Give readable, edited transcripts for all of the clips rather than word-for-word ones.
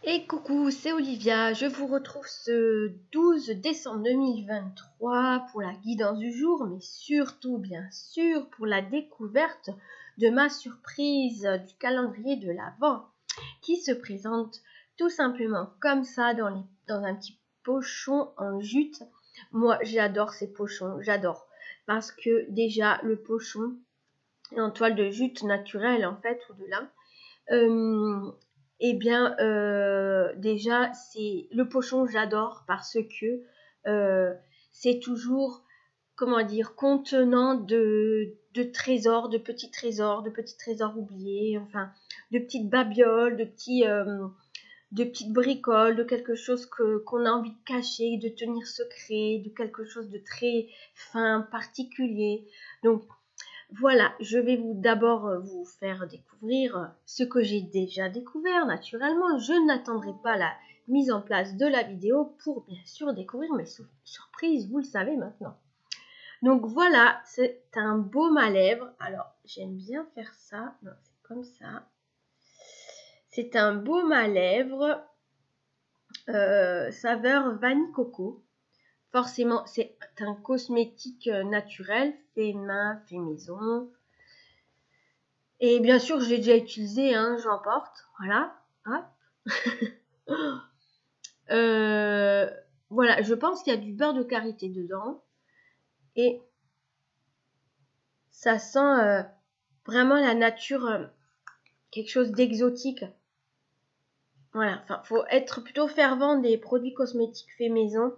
Et coucou, c'est Olivia. Je vous retrouve ce 12 décembre 2023 pour la guidance du jour, mais surtout, bien sûr, pour la découverte de ma surprise du calendrier de l'Avent qui se présente tout simplement comme ça dans un petit pochon en jute. Moi, j'adore ces pochons, j'adore. Parce que déjà, le pochon est en toile de jute naturelle en fait, ou de lin. Déjà, c'est le pochon, j'adore parce que c'est toujours, comment dire, contenant de trésors, de petits trésors oubliés, enfin, de petites babioles, de petites bricoles, de quelque chose qu'on a envie de cacher, de tenir secret, de quelque chose de très fin, particulier. Donc, voilà, je vais d'abord vous faire découvrir ce que j'ai déjà découvert naturellement. Je n'attendrai pas la mise en place de la vidéo pour bien sûr découvrir mes surprises, vous le savez maintenant. Donc voilà, c'est un baume à lèvres. Alors, j'aime bien faire ça. Non, c'est comme ça. C'est un baume à lèvres saveur vanille coco. Forcément, c'est un cosmétique naturel, fait main, fait maison. Et bien sûr, je l'ai déjà utilisé, hein, j'en porte. Voilà. Voilà, je pense qu'il y a du beurre de karité dedans. Et ça sent vraiment la nature, quelque chose d'exotique. Voilà, enfin, faut être plutôt fervent des produits cosmétiques faits maison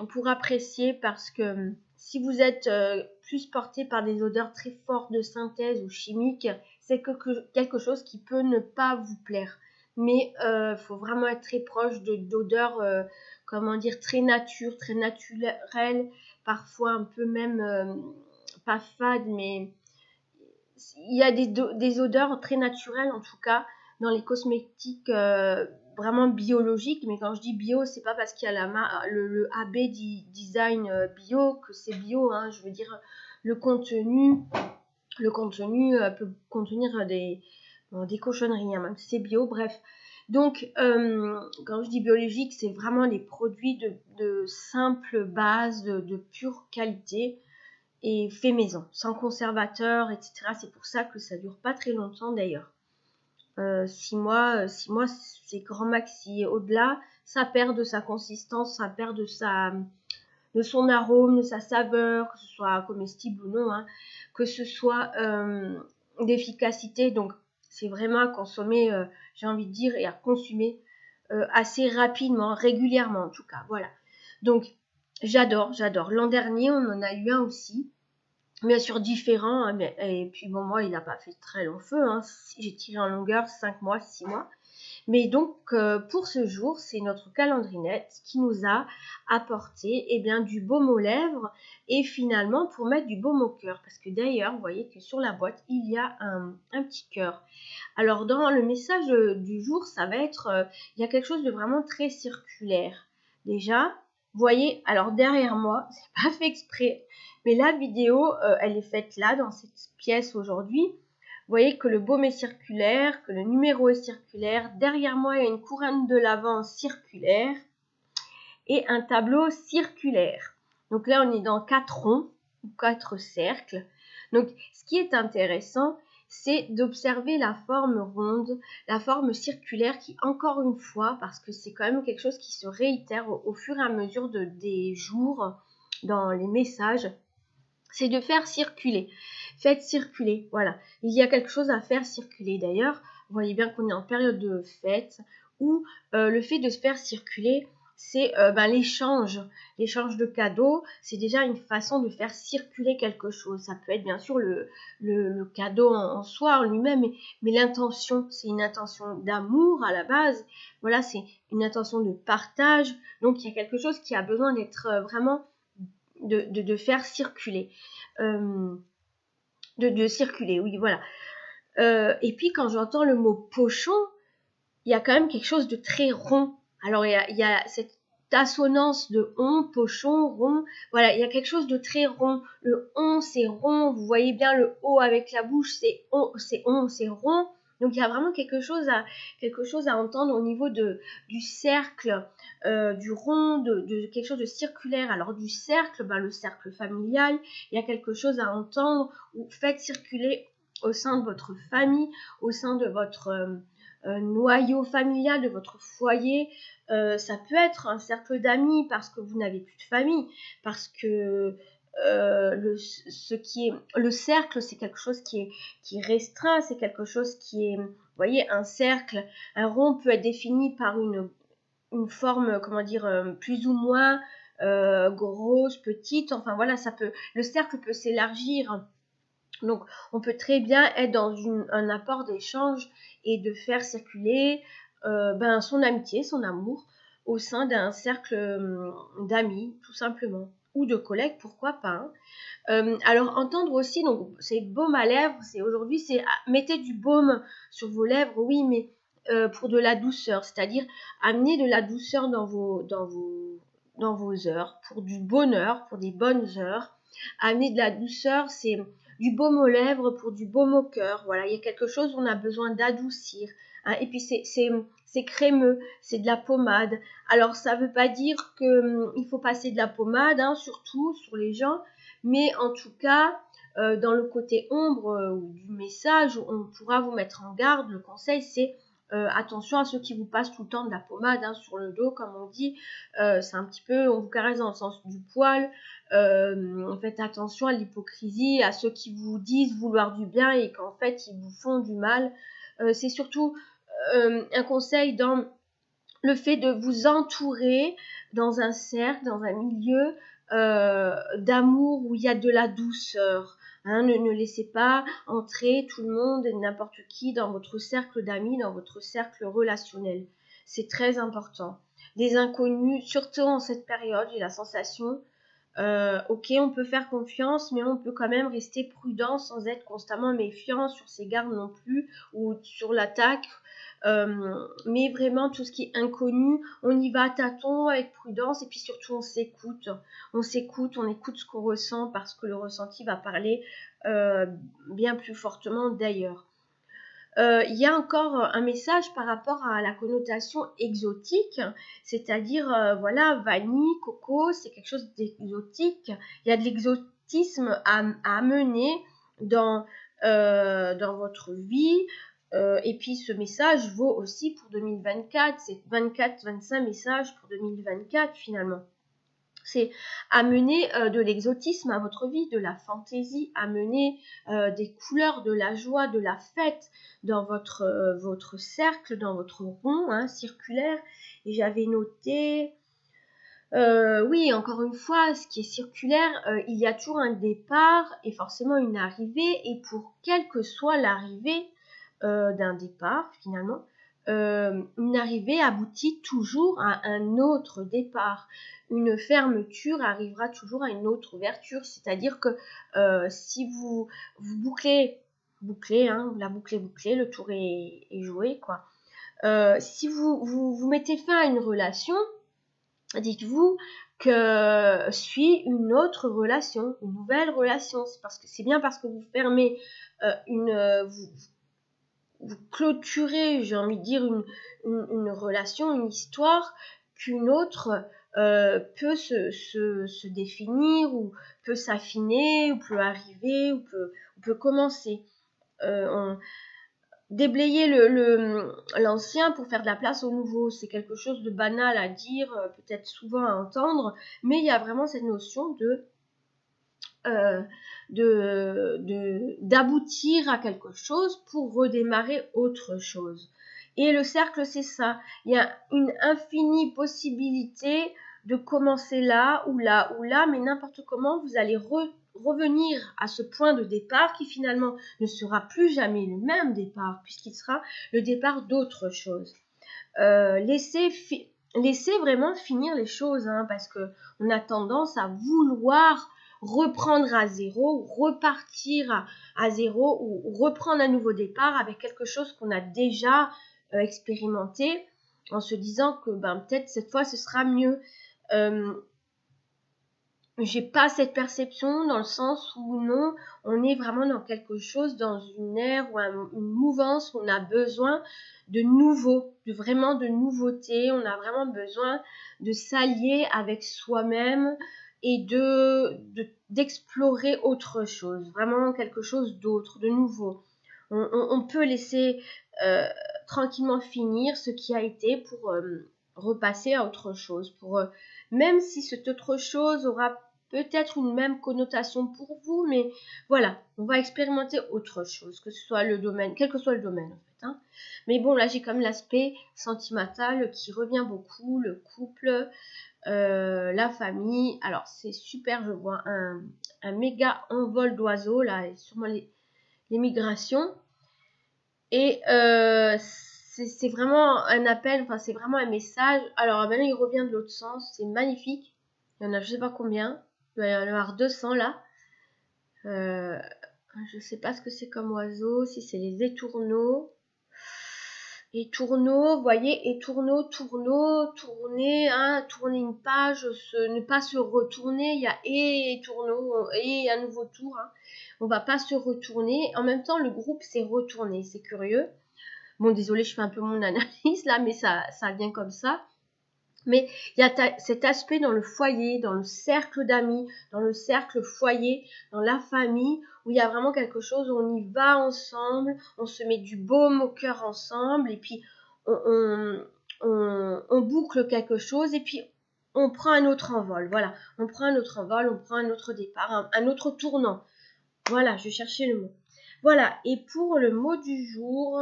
pour apprécier, parce que si vous êtes plus porté par des odeurs très fortes de synthèse ou chimiques, c'est quelque chose qui peut ne pas vous plaire. Mais faut vraiment être très proche d'odeurs, comment dire, très naturelles, parfois un peu même pas fades, mais il y a des odeurs très naturelles en tout cas dans les cosmétiques vraiment biologiques. Mais quand je dis bio, c'est pas parce qu'il y a le AB design bio que c'est bio, hein. Je veux dire, le contenu peut contenir des cochonneries, hein, même si c'est bio, bref. Donc, quand je dis biologique, c'est vraiment des produits de simple base, de pure qualité et fait maison, sans conservateur, etc. C'est pour ça que ça dure pas très longtemps d'ailleurs. 6 mois, c'est grand maxi. Au-delà, ça perd de sa consistance, ça perd de son arôme, de sa saveur, que ce soit comestible ou non, hein, que ce soit d'efficacité. Donc, c'est vraiment à consommer, j'ai envie de dire, et à consommer assez rapidement, régulièrement en tout cas. Voilà. Donc, j'adore. L'an dernier, on en a eu un aussi. Bien sûr différent, hein, et puis bon, moi il n'a pas fait très long feu, hein. J'ai tiré en longueur 5 mois, 6 mois. Mais donc pour ce jour, c'est notre calendrinette qui nous a apporté du baume aux lèvres et finalement pour mettre du baume au cœur. Parce que d'ailleurs, vous voyez que sur la boîte, il y a un petit cœur. Alors dans le message du jour, ça va être, il y a quelque chose de vraiment très circulaire. Déjà, vous voyez, alors derrière moi, c'est pas fait exprès, mais la vidéo, elle est faite là, dans cette pièce aujourd'hui. Vous voyez que le baume est circulaire, que le numéro est circulaire. Derrière moi, il y a une couronne de l'Avent circulaire et un tableau circulaire. Donc là, on est dans 4 ronds ou 4 cercles. Donc, ce qui est intéressant, c'est d'observer la forme ronde, la forme circulaire qui, encore une fois, parce que c'est quand même quelque chose qui se réitère au fur et à mesure des jours dans les messages, c'est de faire circuler. Faites circuler, voilà. Il y a quelque chose à faire circuler. D'ailleurs, vous voyez bien qu'on est en période de fête où le fait de se faire circuler, c'est l'échange de cadeaux. C'est déjà une façon de faire circuler quelque chose. Ça peut être bien sûr le cadeau en soi, en lui-même, mais l'intention, c'est une intention d'amour à la base. Voilà, c'est une intention de partage. Donc, il y a quelque chose qui a besoin d'être vraiment de faire circuler. De circuler, oui, voilà. Et puis, quand j'entends le mot pochon, il y a quand même quelque chose de très rond. Alors, il y a cette assonance de on, pochon, rond. Voilà, il y a quelque chose de très rond. Le on, c'est rond. Vous voyez bien le o avec la bouche, c'est on, c'est rond. Donc il y a vraiment quelque chose à entendre au niveau du cercle, du rond, de quelque chose de circulaire. Alors du cercle, le cercle familial, il y a quelque chose à entendre, ou faites circuler au sein de votre famille, au sein de votre noyau familial, de votre foyer. Ça peut être un cercle d'amis parce que vous n'avez plus de famille, parce que le cercle, c'est quelque chose qui est restreint, c'est quelque chose qui est, vous voyez, un cercle, un rond peut être défini par une forme, comment dire, plus ou moins grosse, petite, enfin voilà, le cercle peut s'élargir. Donc, on peut très bien être dans un apport d'échange et de faire circuler son amitié, son amour au sein d'un cercle d'amis, tout simplement, ou de collègues, pourquoi pas. Alors, entendre aussi, donc c'est baume à lèvres, aujourd'hui, c'est mettez du baume sur vos lèvres, oui, mais pour de la douceur, c'est-à-dire amener de la douceur dans vos heures, pour du bonheur, pour des bonnes heures. Amener de la douceur, c'est du baume aux lèvres pour du baume au cœur. Voilà, il y a quelque chose où on a besoin d'adoucir. Hein, et puis c'est crémeux, c'est de la pommade. Alors ça veut pas dire qu'il faut passer de la pommade, hein, surtout sur les gens, mais en tout cas, dans le côté ombre du message, on pourra vous mettre en garde. Le conseil, c'est attention à ceux qui vous passent tout le temps de la pommade sur le dos, comme on dit. C'est un petit peu, on vous caresse dans le sens du poil. Faites attention à l'hypocrisie, à ceux qui vous disent vouloir du bien et qu'en fait ils vous font du mal. C'est surtout un conseil dans le fait de vous entourer dans un cercle, dans un milieu d'amour où il y a de la douceur. Hein, ne laissez pas entrer tout le monde et n'importe qui dans votre cercle d'amis, dans votre cercle relationnel. C'est très important. Des inconnus, surtout en cette période, j'ai la sensation, ok, on peut faire confiance, mais on peut quand même rester prudent sans être constamment méfiant sur ses gardes non plus, ou sur l'attaque. Mais vraiment, tout ce qui est inconnu, on y va à tâtons, avec prudence, et puis surtout, on s'écoute. On écoute ce qu'on ressent, parce que le ressenti va parler bien plus fortement d'ailleurs. Il y a encore un message par rapport à la connotation exotique, c'est-à-dire, vanille, coco, c'est quelque chose d'exotique. Il y a de l'exotisme à amener dans votre vie. Et puis ce message vaut aussi pour 2024, c'est 24-25 messages pour 2024 finalement. C'est amener de l'exotisme à votre vie, de la fantaisie, amener des couleurs, de la joie, de la fête dans votre cercle, dans votre rond circulaire. Et j'avais noté, oui, encore une fois, ce qui est circulaire, il y a toujours un départ et forcément une arrivée. Et pour quelle que soit l'arrivée d'un départ, finalement, une arrivée aboutit toujours à un autre départ. Une fermeture arrivera toujours à une autre ouverture. C'est-à-dire que si vous bouclez, la bouclez, le tour est joué, quoi. Si vous mettez fin à une relation, dites-vous que suit une autre relation, une nouvelle relation. C'est bien parce que vous fermez vous clôturez, j'ai envie de dire, une relation, une histoire, qu'une autre peut se définir, ou peut s'affiner, ou peut arriver, ou peut commencer. Déblayer l'ancien pour faire de la place au nouveau, c'est quelque chose de banal à dire, peut-être souvent à entendre, mais il y a vraiment cette notion d'aboutir à quelque chose pour redémarrer autre chose. Et le cercle, c'est ça. Il y a une infinie possibilité de commencer là ou là ou là, mais n'importe comment, vous allez revenir à ce point de départ qui finalement ne sera plus jamais le même départ, puisqu'il sera le départ d'autre chose. Laissez vraiment finir les choses, parce qu'on a tendance à vouloir reprendre à zéro, ou repartir à zéro, ou reprendre un nouveau départ avec quelque chose qu'on a déjà expérimenté, en se disant que peut-être cette fois ce sera mieux. j'ai pas cette perception dans le sens où non, on est vraiment dans quelque chose, dans une ère ou une mouvance où on a besoin de nouveau, vraiment de nouveauté. On a vraiment besoin de s'allier avec soi-même et d'explorer autre chose, vraiment quelque chose d'autre, de nouveau. On peut laisser tranquillement finir ce qui a été pour repasser à autre chose, même si cette autre chose aura peut-être une même connotation pour vous, mais voilà, on va expérimenter autre chose, que ce soit le domaine, quel que soit le domaine en fait. Hein. Mais bon, là j'ai quand même l'aspect sentimental qui revient beaucoup, le couple, la famille. Alors c'est super, je vois un méga envol d'oiseaux là, et sûrement les migrations. Et c'est vraiment un appel, enfin c'est vraiment un message. Alors maintenant il revient de l'autre sens, c'est magnifique. Il y en a je sais pas combien, il doit y en avoir 200 là. Je sais pas ce que c'est comme oiseau, si c'est les étourneaux. Étourneaux, vous voyez, étourneaux, tourneaux, tourner, hein, tourner une page, ne pas se retourner, il y a étourneaux et un nouveau tour. Hein. On va pas se retourner. En même temps, le groupe s'est retourné, c'est curieux. Bon, désolé, je fais un peu mon analyse là, mais ça vient comme ça. Mais il y a cet aspect dans le foyer, dans le cercle d'amis, dans le cercle foyer, dans la famille, où il y a vraiment quelque chose où on y va ensemble, on se met du baume au cœur ensemble, et puis on boucle quelque chose, et puis on prend un autre envol. Voilà, on prend un autre envol, on prend un autre départ, un autre tournant. Voilà, je cherchais le mot. Voilà, et pour le mot du jour...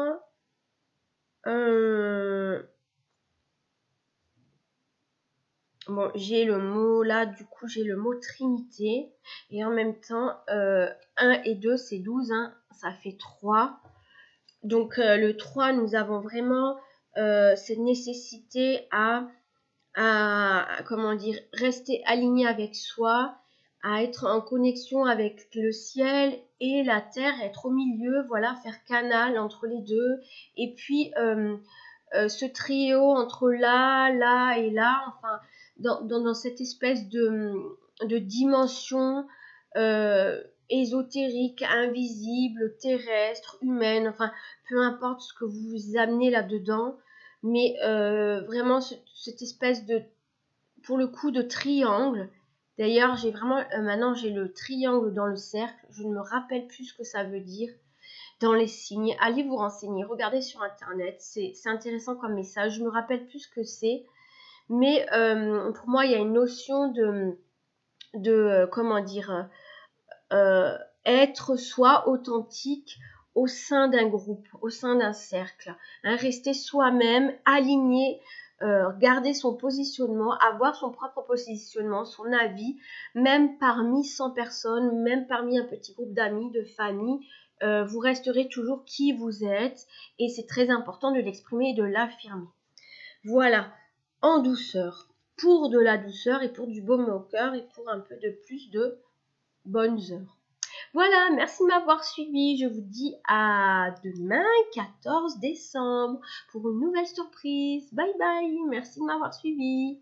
Bon, j'ai le mot là, du coup, j'ai le mot Trinité. Et en même temps, 1 et 2, c'est 12, hein, ça fait 3. Donc, le 3, nous avons vraiment cette nécessité à, comment dire, rester aligné avec soi, à être en connexion avec le ciel et la terre, être au milieu, voilà, faire canal entre les deux. Et puis, ce trio entre là et là, enfin, dans cette espèce de dimension ésotérique, invisible, terrestre, humaine, enfin, peu importe ce que vous amenez là-dedans, mais vraiment cette espèce de, pour le coup, de triangle. D'ailleurs, j'ai vraiment, maintenant j'ai le triangle dans le cercle, je ne me rappelle plus ce que ça veut dire dans les signes. Allez vous renseigner, regardez sur internet, c'est intéressant comme message. Je me rappelle plus ce que c'est, mais pour moi il y a une notion de comment dire, être soi authentique au sein d'un groupe, au sein d'un cercle, hein, rester soi-même, aligné, garder son positionnement, avoir son propre positionnement, son avis, même parmi 100 personnes, même parmi un petit groupe d'amis, de famille, vous resterez toujours qui vous êtes et c'est très important de l'exprimer et de l'affirmer. Voilà, en douceur, pour de la douceur et pour du baume au cœur et pour un peu de plus de bonnes heures. Voilà, merci de m'avoir suivi. Je vous dis à demain, 14 décembre, pour une nouvelle surprise. Bye bye, merci de m'avoir suivi.